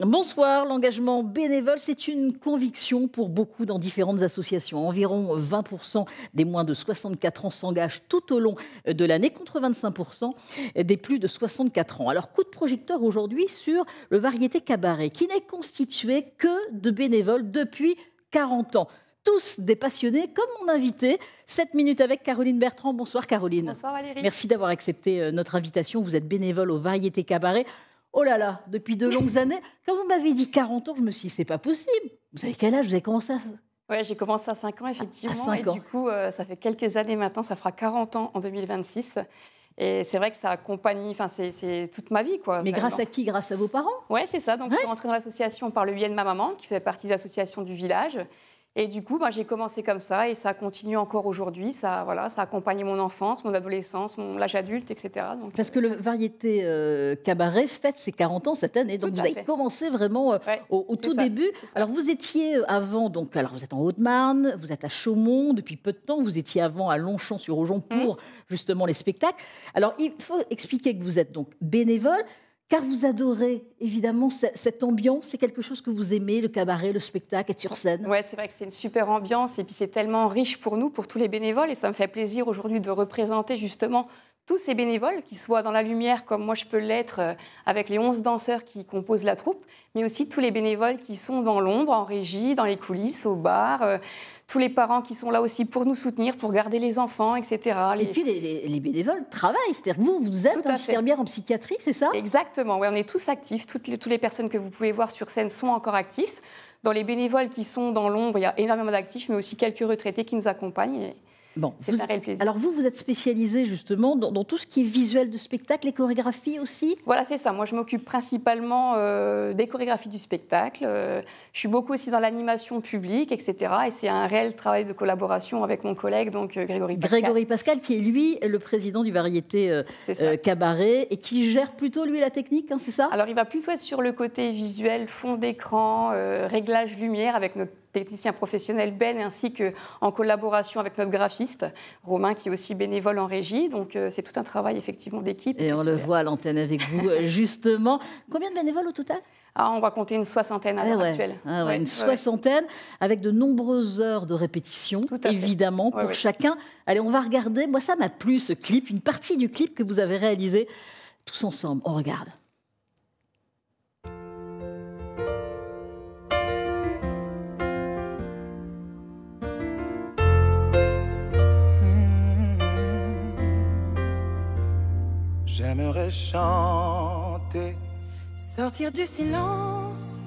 Bonsoir, l'engagement bénévole, c'est une conviction pour beaucoup dans différentes associations. Environ 20% des moins de 64 ans s'engagent tout au long de l'année, contre 25% des plus de 64 ans. Alors, coup de projecteur aujourd'hui sur le Variété Cabaret, qui n'est constitué que de bénévoles depuis 40 ans. Tous des passionnés, comme mon invité. 7 minutes avec Caroline Bertrand. Bonsoir Caroline. Bonsoir Valérie. Merci d'avoir accepté notre invitation. Vous êtes bénévole au Variété Cabaret. Oh là là, depuis de longues années. Quand vous m'avez dit 40 ans, je me suis dit, c'est pas possible. Vous avez quel âge? Vous avez commencé à... Oui, j'ai commencé à 5 ans, effectivement. À 5 ans. Du coup, ça fait quelques années maintenant, ça fera 40 ans en 2026. Et c'est vrai que ça accompagne, enfin, c'est toute ma vie, quoi. Mais vraiment. Grâce à qui? Grâce à vos parents? Oui, c'est ça. Donc, je suis rentrée dans l'association par le biais de ma maman, qui fait partie de l'association du village. Et du coup, j'ai commencé comme ça et ça continue encore aujourd'hui. Ça, voilà, ça a accompagné mon enfance, mon adolescence, l'âge adulte, etc. Donc, parce que le Variété Cabaret fête ses 40 ans cette année. Donc vous avez commencé vraiment au tout début. Alors vous étiez avant, alors vous êtes en Haute-Marne, vous êtes à Chaumont depuis peu de temps. Vous étiez avant à Longchamp-sur-Aujon pour justement les spectacles. Alors il faut expliquer que vous êtes donc bénévole. Car vous adorez, évidemment, cette ambiance. C'est quelque chose que vous aimez, le cabaret, le spectacle, être sur scène. Oui, c'est vrai que c'est une super ambiance. Et puis, c'est tellement riche pour nous, pour tous les bénévoles. Et ça me fait plaisir aujourd'hui de représenter justement tous ces bénévoles, qui soient dans la lumière, comme moi je peux l'être, avec les 11 danseurs qui composent la troupe, mais aussi tous les bénévoles qui sont dans l'ombre, en régie, dans les coulisses, au bar... tous les parents qui sont là aussi pour nous soutenir, pour garder les enfants, etc. Et puis les bénévoles travaillent, c'est-à-dire que vous êtes infirmière en psychiatrie, c'est ça? Exactement, oui, on est tous actifs, toutes les personnes que vous pouvez voir sur scène sont encore actifs. Dans les bénévoles qui sont dans l'ombre, il y a énormément d'actifs, mais aussi quelques retraités qui nous accompagnent. Bon, c'est un réel plaisir. Alors vous êtes spécialisée justement dans tout ce qui est visuel de spectacle, les chorégraphies aussi? Voilà, c'est ça. Moi, je m'occupe principalement des chorégraphies du spectacle. Je suis beaucoup aussi dans l'animation publique, etc. Et c'est un réel travail de collaboration avec mon collègue, donc Grégory Pascal. Grégory Pascal, qui est lui le président du Variété Cabaret et qui gère plutôt lui la technique, hein, c'est ça? Alors il va plutôt être sur le côté visuel, fond d'écran, réglage lumière avec notre technicien professionnel Ben, ainsi qu'en collaboration avec notre graphiste Romain, qui est aussi bénévole en régie. Donc c'est tout un travail effectivement d'équipe. Et on le voit à l'antenne avec vous, justement. Combien de bénévoles au total? On va compter une soixantaine à l'heure actuelle. Une soixantaine, avec de nombreuses heures de répétition, évidemment, pour chacun. Allez, on va regarder. Moi, ça m'a plu, ce clip, une partie du clip que vous avez réalisé tous ensemble. On regarde. J'aimerais chanter, sortir du silence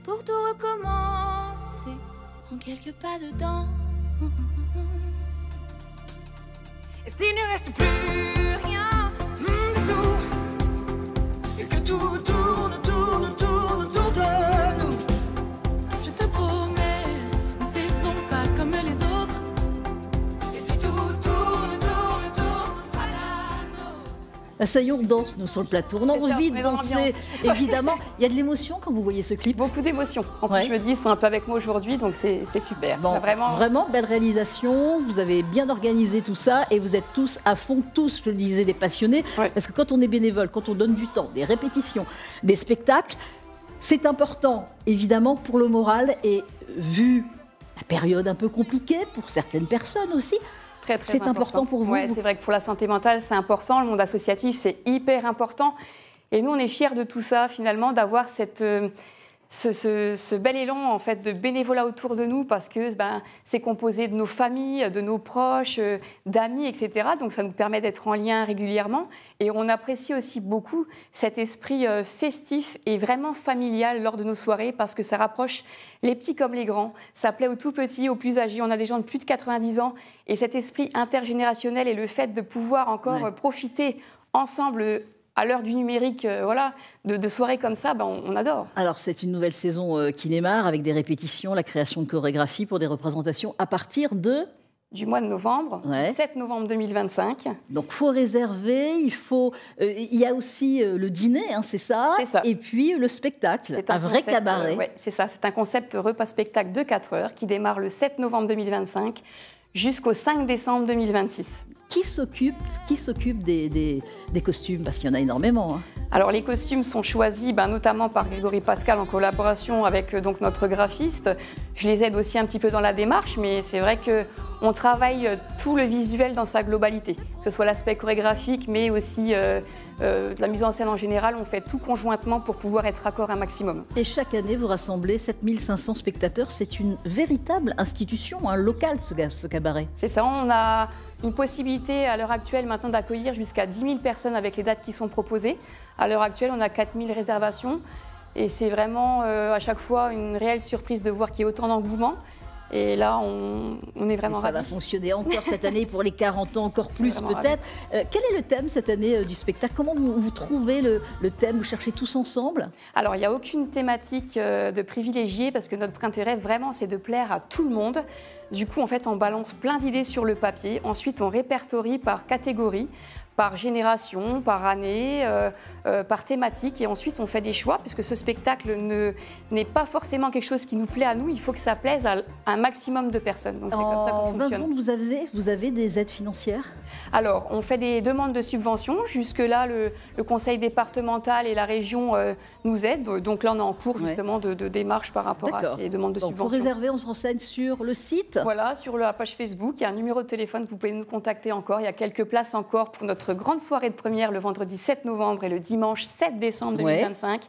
pour tout recommencer en quelques pas de danse. Et s'il ne reste plus rien du tout, et que tout tourne autour de nous, je te promets, ne cessons pas comme les autres. Et si tout tourne, ce sera la nôtre. Ça y est, on danse, nous, sur le plateau. On a envie de danser, évidemment. Il y a de l'émotion quand vous voyez ce clip? Beaucoup d'émotions. En plus, je me dis, ils sont un peu avec moi aujourd'hui, donc c'est super. Bon, vraiment, belle réalisation. Vous avez bien organisé tout ça et vous êtes tous à fond, tous, je le disais, des passionnés. Parce que quand on est bénévole, quand on donne du temps, des répétitions, des spectacles, c'est important, évidemment, pour le moral. Et vu la période un peu compliquée pour certaines personnes aussi, c'est important pour vous. Oui, c'est vrai que pour la santé mentale, c'est important. Le monde associatif, c'est hyper important. Et nous, on est fiers de tout ça, finalement, d'avoir ce bel élan en fait, de bénévolat autour de nous, parce que c'est composé de nos familles, de nos proches, d'amis, etc. Donc, ça nous permet d'être en lien régulièrement. Et on apprécie aussi beaucoup cet esprit festif et vraiment familial lors de nos soirées, parce que ça rapproche les petits comme les grands. Ça plaît aux tout petits, aux plus âgés. On a des gens de plus de 90 ans. Et cet esprit intergénérationnel et le fait de pouvoir encore profiter ensemble à l'heure du numérique, de soirées comme ça, on adore. Alors, c'est une nouvelle saison qui démarre avec des répétitions, la création de chorégraphies pour des représentations à partir du mois de novembre, du 7 novembre 2025. Donc, il faut réserver, il y a aussi le dîner, hein, c'est ça? C'est ça. Et puis le spectacle, un vrai cabaret. Oui, c'est ça. C'est un concept repas-spectacle de 4 heures qui démarre le 7 novembre 2025 jusqu'au 5 décembre 2026. Qui s'occupe des costumes? Parce qu'il y en a énormément. Hein. Alors les costumes sont choisis notamment par Grégory Pascal en collaboration avec donc notre graphiste. Je les aide aussi un petit peu dans la démarche, mais c'est vrai qu'on travaille tout le visuel dans sa globalité, que ce soit l'aspect chorégraphique, mais aussi la mise en scène en général. On fait tout conjointement pour pouvoir être raccord un maximum. Et chaque année, vous rassemblez 7500 spectateurs. C'est une véritable institution, un local, ce cabaret. C'est ça, on a une possibilité à l'heure actuelle maintenant d'accueillir jusqu'à 10 000 personnes avec les dates qui sont proposées. À l'heure actuelle, on a 4 000 réservations et c'est vraiment à chaque fois une réelle surprise de voir qu'il y ait autant d'engouement. Et là, on est vraiment ravis. Ça va fonctionner encore cette année pour les 40 ans, encore plus peut-être. Quel est le thème cette année du spectacle? Comment vous trouvez le thème? Vous cherchez tous ensemble? Alors, il n'y a aucune thématique de privilégiée parce que notre intérêt vraiment, c'est de plaire à tout le monde. Du coup, en fait, on balance plein d'idées sur le papier. Ensuite, on répertorie par catégorie, par génération, par année, par thématique. Et ensuite, on fait des choix, puisque ce spectacle n'est pas forcément quelque chose qui nous plaît à nous. Il faut que ça plaise à un maximum de personnes. Donc, c'est comme ça qu'on fonctionne. En 20 secondes, vous avez des aides financières? Alors, on fait des demandes de subventions. Jusque-là, le conseil départemental et la région nous aident. Donc là, on est en cours justement de démarches par rapport à ces demandes de subventions. Pour réserver, on se renseigne sur le site? Voilà, sur la page Facebook. Il y a un numéro de téléphone que vous pouvez nous contacter encore. Il y a quelques places encore pour notre grande soirée de première le vendredi 7 novembre et le dimanche 7 décembre 2025.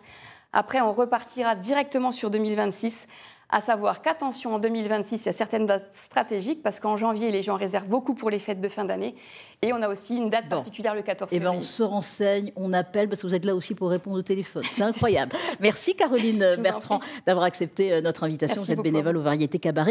Après, on repartira directement sur 2026. À savoir qu'attention, en 2026, il y a certaines dates stratégiques parce qu'en janvier, les gens réservent beaucoup pour les fêtes de fin d'année. Et on a aussi une date particulière le 14 février. On se renseigne, on appelle parce que vous êtes là aussi pour répondre au téléphone. C'est incroyable. Merci Caroline Bertrand d'avoir accepté notre invitation. Vous êtes bénévole au Variétés Cabaret.